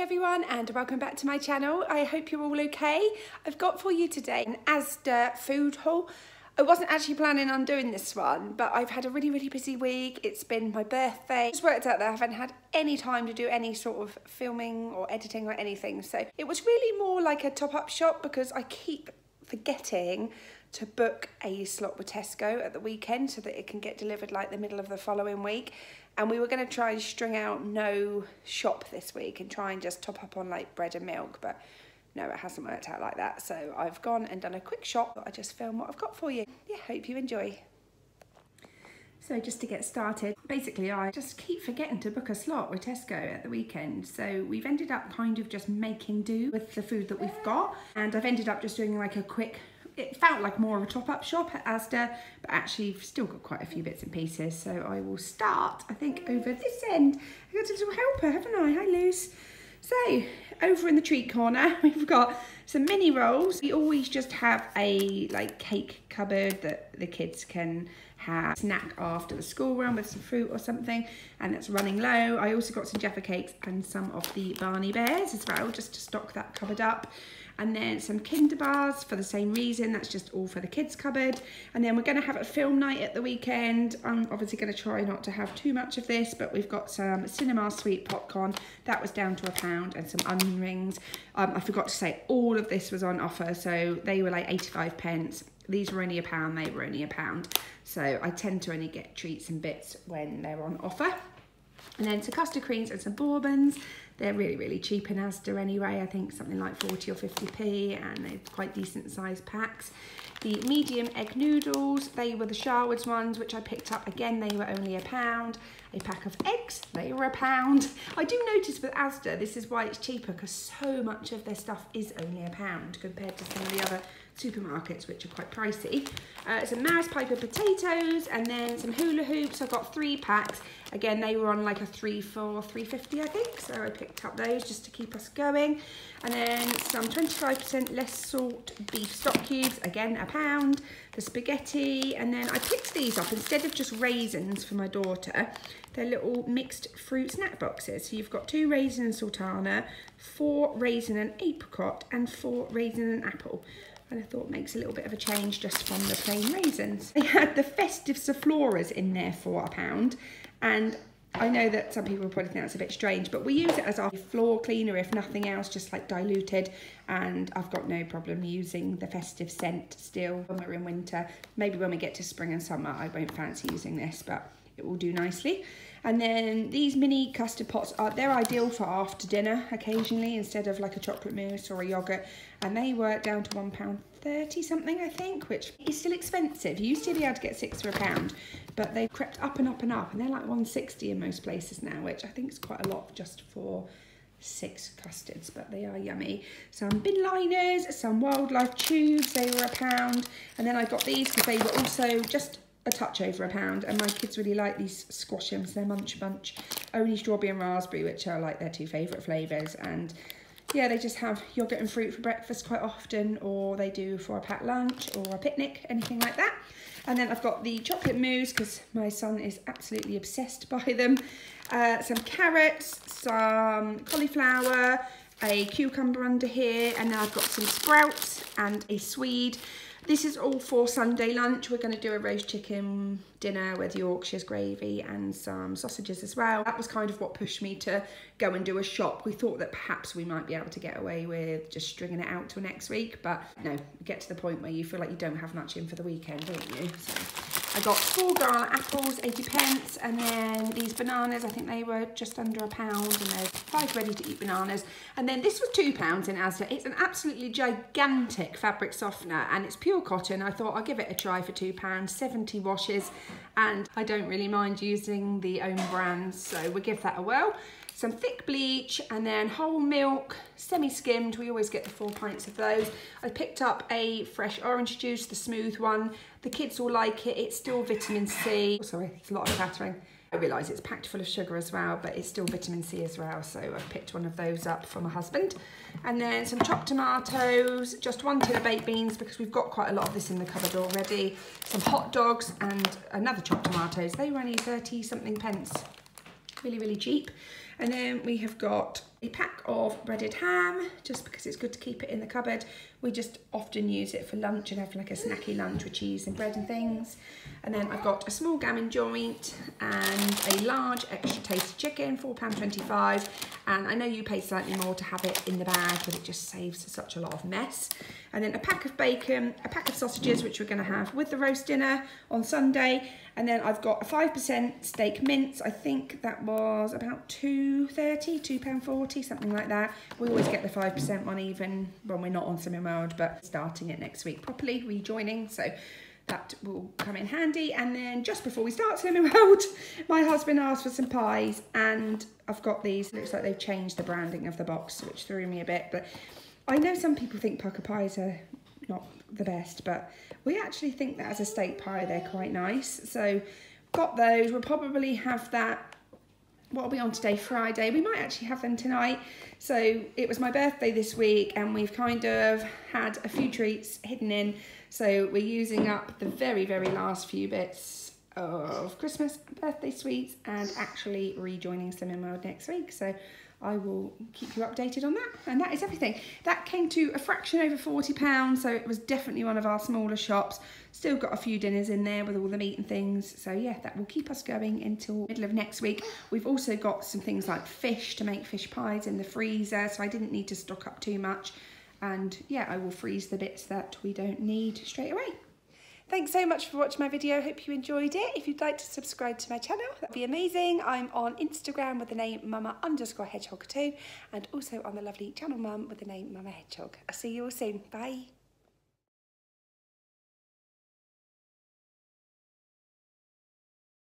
everyone and welcome back to my channel. I hope you're all okay. I've got for you today an Asda food haul. I wasn't actually planning on doing this one, but I've had a really busy week. It's been my birthday. Just worked out that I haven't had any time to do any sort of filming or editing or anything. So it was really more like a top-up shop because I keep forgetting to book a slot with Tesco at the weekend so that it can get delivered like the middle of the following week. And we were going to try and string out no shop this week and try and just top up on like bread and milk, but no, it hasn't worked out like that. So I've gone and done a quick shop. I just film what I've got for you. Yeah, hope you enjoy. So just to get started, basically I just keep forgetting to book a slot with Tesco at the weekend. So we've ended up kind of just making do with the food that we've got. And I've ended up just doing like a quick, it felt like more of a top-up shop at Asda, but actually we've still got quite a few bits and pieces. So I will start, I think, over this end. I've got a little helper, haven't I? Hi, Luce. So, over in the treat corner, we've got some mini rolls. We always just have a like cake cupboard that the kids can have snack after the school run with some fruit or something, and it's running low. I also got some Jaffa cakes and some of the Barney Bears as well, just to stock that cupboard up. And then some Kinder bars for the same reason, that's just all for the kids cupboard. And then we're going to have a film night at the weekend. I'm obviously going to try not to have too much of this, but we've got some Cinema sweet popcorn, that was down to £1, and some onion rings. I forgot to say all of this was on offer, so they were like 85p. These were only £1, they were only £1. So I tend to only get treats and bits when they're on offer. And then some custard creams and some bourbons. They're really cheap in Asda anyway. I think something like 40 or 50p, and they're quite decent sized packs. The medium egg noodles, they were the Sharwood's ones, which I picked up. Again, they were only £1. A pack of eggs, they were £1. I do notice with Asda, this is why it's cheaper, because so much of their stuff is only £1 compared to some of the other supermarkets, which are quite pricey. Some Maris Piper potatoes, and then some hula hoops. I got 3 packs. Again, they were on like a 3 for £3.50, I think. So I picked up those just to keep us going. And then some 25% less salt beef stock cubes. Again, £1. The spaghetti, and then I picked these up instead of just raisins for my daughter. They're little mixed fruit snack boxes. So you've got 2 raisin and sultana, 4 raisin and apricot, and 4 raisin and apple. And I thought makes a little bit of a change just from the plain raisins. They had the festive Sofloras in there for £1, and I know that some people probably think that's a bit strange, but we use it as our floor cleaner if nothing else, just like diluted, and I've got no problem using the festive scent still when we're in winter. Maybe when we get to spring and summer I won't fancy using this, but it will do nicely. And then these mini custard pots, they're ideal for after dinner occasionally instead of like a chocolate mousse or a yoghurt, and they were down to £1.30 something, I think, which is still expensive. You used to be able to get 6 for £1, but they've crept up and they're like £1.60 in most places now, which I think is quite a lot just for 6 custards, but they are yummy. Some bin liners, some wildlife tubes, they were £1, and then I got these because they were also just a touch over £1, and my kids really like these squashums. They're Munch Bunch, only strawberry and raspberry, which are like their 2 favourite flavours. And yeah, they just have yoghurt and fruit for breakfast quite often, or they do for a packed lunch or a picnic, anything like that. And then I've got the chocolate mousse because my son is absolutely obsessed by them. Some carrots, some cauliflower, a cucumber under here, and then I've got some sprouts and a swede. This is all for Sunday lunch. We're going to do a roast chicken dinner with Yorkshire's gravy and some sausages as well. That was kind of what pushed me to go and do a shop. We thought that perhaps we might be able to get away with just stringing it out till next week, but no, you get to the point where you feel like you don't have much in for the weekend, don't you? So I got 4 garlic apples, 80p, and then these bananas, I think they were just under £1, and there's 5 ready-to-eat bananas. And then this was £2 in Asda. It's an absolutely gigantic fabric softener, and it's pure cotton. I thought I'll give it a try for £2, 70 washes, and I don't really mind using the own brands, so we'll give that a whirl. Some thick bleach, and then whole milk, semi-skimmed. We always get the 4 pints of those. I picked up a fresh orange juice, the smooth one. The kids will like it. It's still vitamin C. Oh, sorry, it's a lot of clattering. I realise it's packed full of sugar as well, but it's still vitamin C as well, so I picked one of those up for my husband. And then some chopped tomatoes, just 1 tin of baked beans because we've got quite a lot of this in the cupboard already. Some hot dogs and another chopped tomatoes. They were only 30 something pence. Really cheap. And then we have got a pack of breaded ham, just because it's good to keep it in the cupboard. We just often use it for lunch and have like a snacky lunch with cheese and bread and things. And then I've got a small gammon joint and a large extra tasty chicken, £4.25. And I know you pay slightly more to have it in the bag, but it just saves such a lot of mess. And then a pack of bacon, a pack of sausages, which we're going to have with the roast dinner on Sunday. And then I've got a 5% steak mince. I think that was about £2.40, something like that. We always get the 5% one even when we're not on Slimming World, but starting it next week properly, rejoining. So that will come in handy. And then just before we start Slimming World, my husband asked for some pies, and I've got these. Looks like they've changed the branding of the box, which threw me a bit. But I know some people think Pukka pies are not the best, but we actually think that as a steak pie they're quite nice. So got those. We'll probably have that, what are we on today, Friday. We might actually have them tonight. So it was my birthday this week, and we've kind of had a few treats hidden in. So we're using up the very, very last few bits of Christmas birthday sweets and actually rejoining Slimming World next week. So I will keep you updated on that. And that is everything. That came to a fraction over £40, so it was definitely one of our smaller shops. Still got a few dinners in there with all the meat and things. So yeah, that will keep us going until middle of next week. We've also got some things like fish to make fish pies in the freezer, so I didn't need to stock up too much. And yeah, I will freeze the bits that we don't need straight away. Thanks so much for watching my video. Hope you enjoyed it. If you'd like to subscribe to my channel, that'd be amazing. I'm on Instagram with the name mama_hedgehog2, and also on the lovely Channel Mum with the name Mama Hedgehog. I'll see you all soon. Bye.